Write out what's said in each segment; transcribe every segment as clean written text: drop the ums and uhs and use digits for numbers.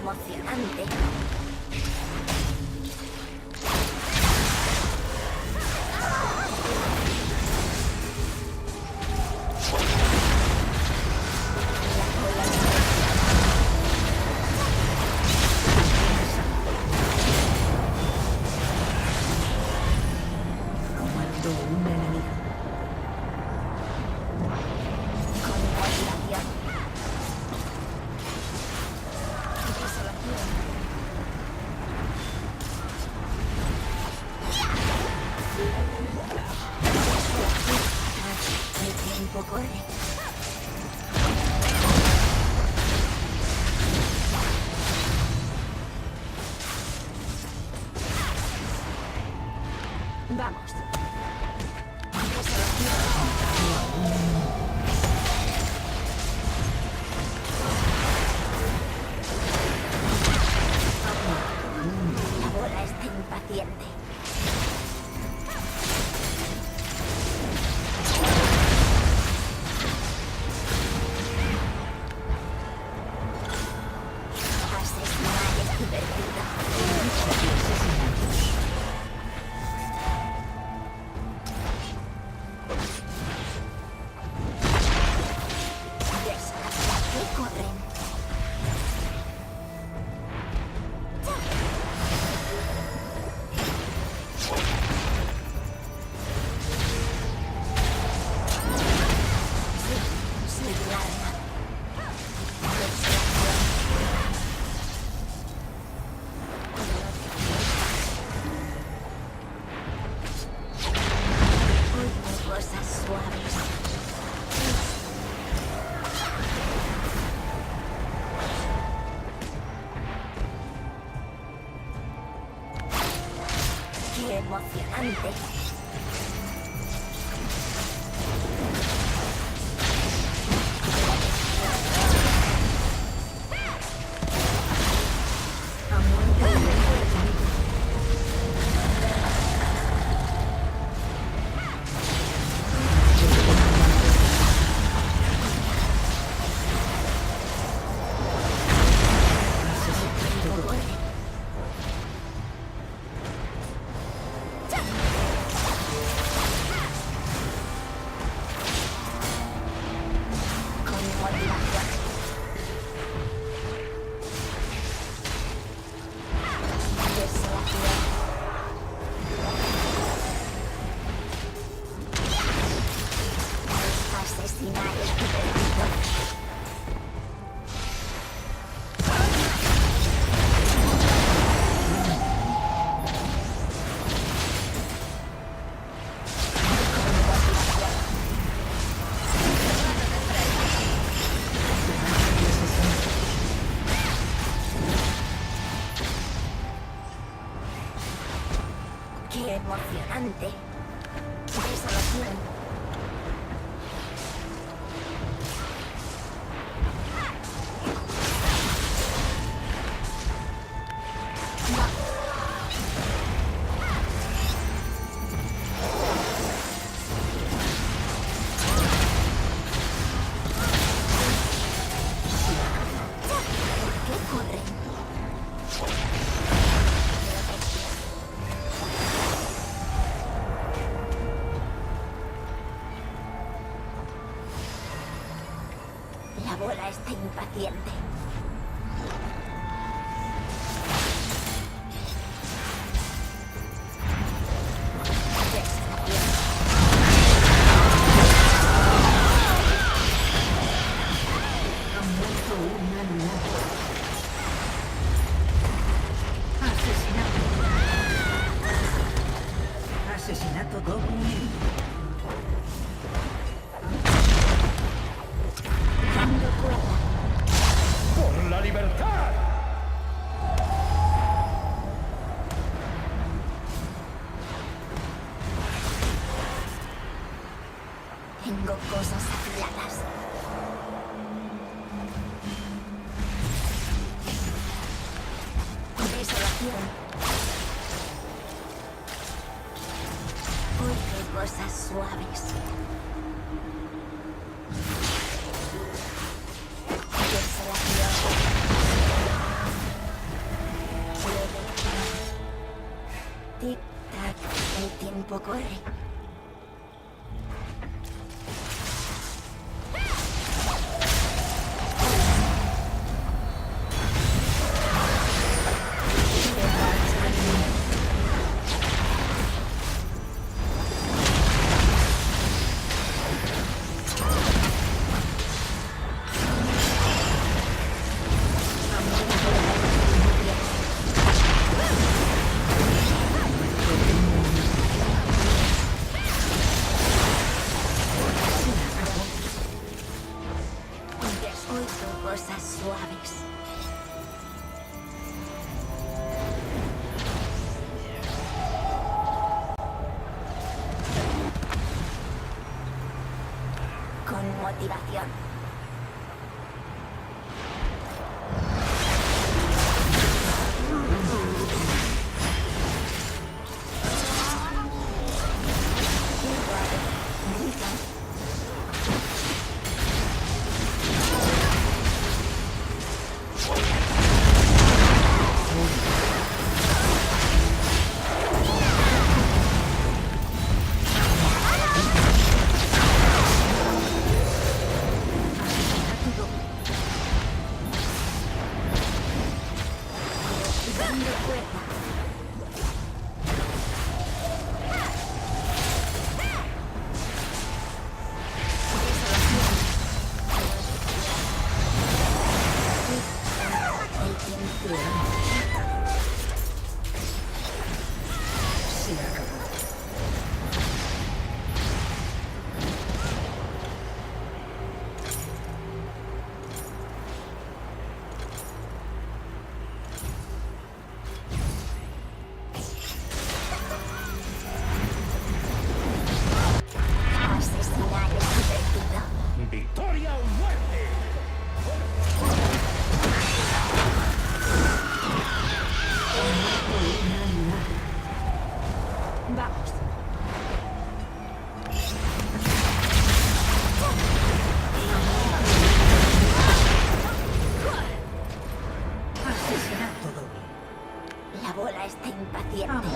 emocionante. Comando un enemigo. Con motivación. Desolación. El tiempo corre. Vamos. La bola está impaciente. Asesinar es divertido. Desolación que corren. Soy un arma. Oigo cosas suaves. ¡Qué emocionante! Ha muerto un enemigo. Con motivación. Desolación. Asesinar es divertido. ¡Qué emocionante! Desolación. ¿Qué corren? La bola está impaciente. Desolación. Ha muerto un aliado. Asesinato. Asesinato doble. Dando cuerda. ¡Por la libertad! Tengo cosas afiladas. Desolación. Oigo cosas suaves. Desolación. tiempo corre. Oigo cosas suaves. Con motivación. Dando cuerda. El tiempo. Se acabó. Asesinar es divertido. ¡Victoria o muerte! Vamos. Asesinato doble. La bola está impaciente.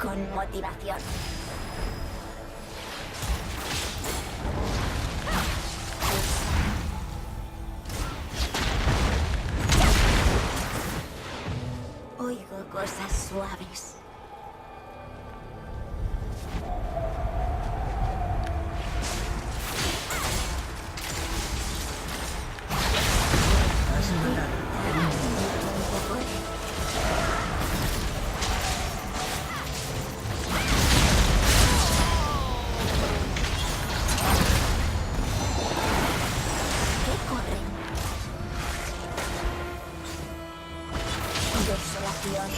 Con motivación. Oigo cosas suaves. Has matado. Un poco de... ¿Qué corren? Desolación.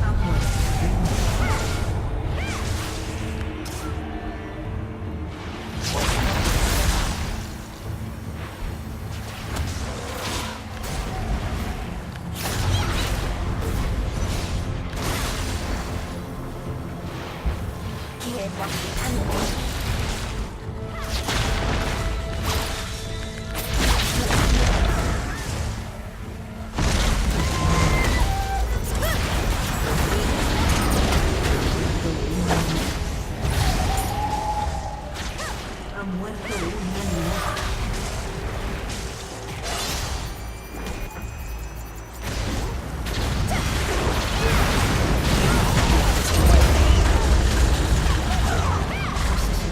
Ha muerto. Qué emocionante. Ha muerto un animal. Asesinato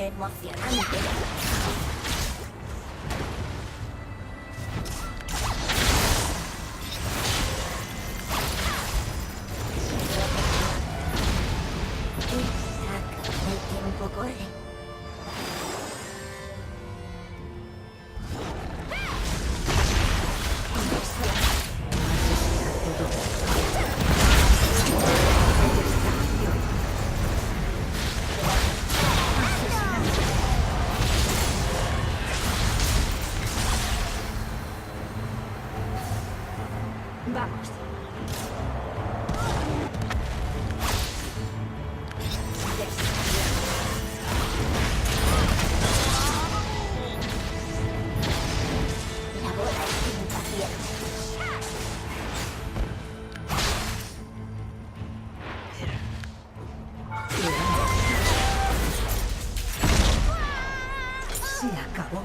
¡Qué emocionante! Isaac, el tiempo corre. Vamos. La bola es impaciente. Se acabó.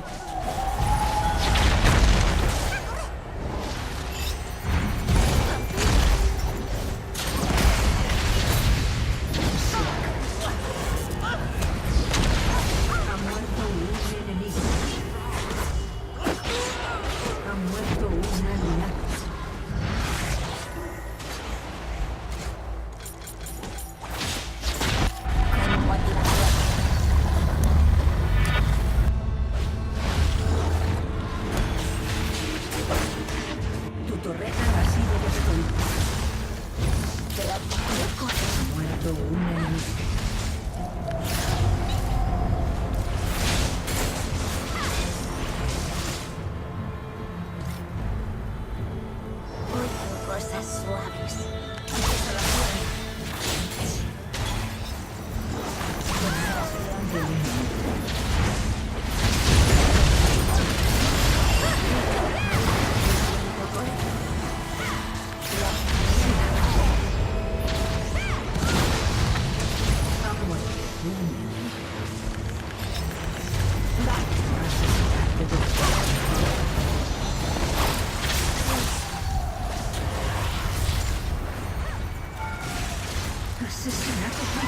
Ha muerto un enemigo. Ha muerto un aliado. Con motivación. Tu torreta ha sido destruida. Pero no corre. Ha muerto un enemigo. Oigo cosas suaves. Del enemigo. Ha muerto un enemigo. Asesinato de asesinato de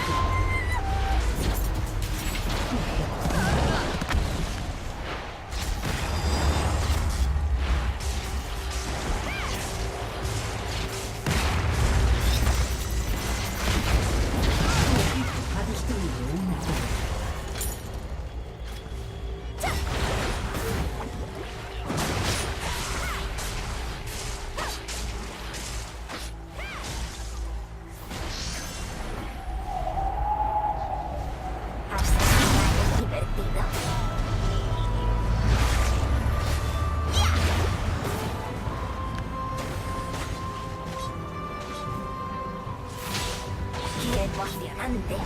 tu equipo ha destruido una torre. Asesinar es divertido. ¡Qué emocionante!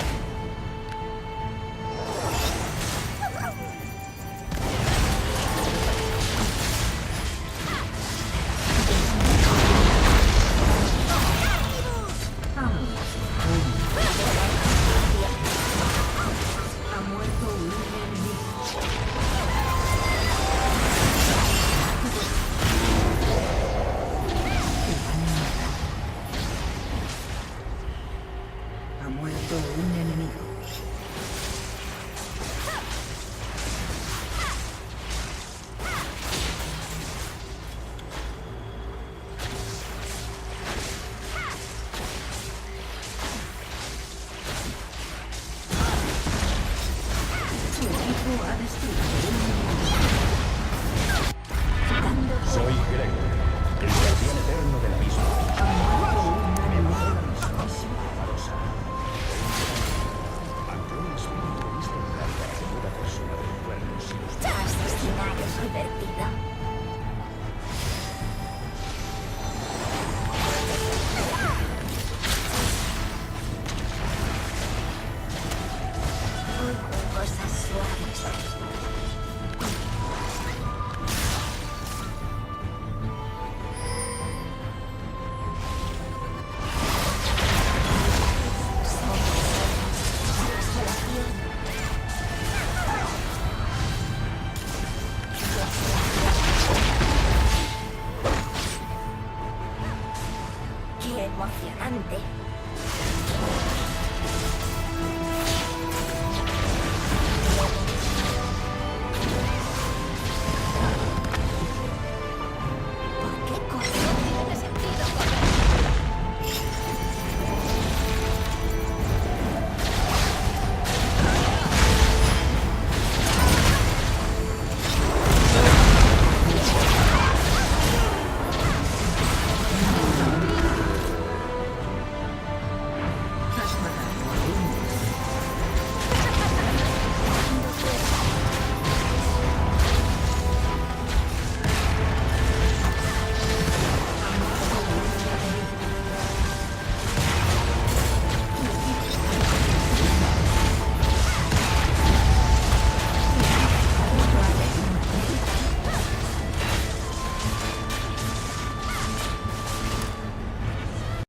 Ha muerto un enemigo. Ha muerto un enemigo. Tu equipo ha destruido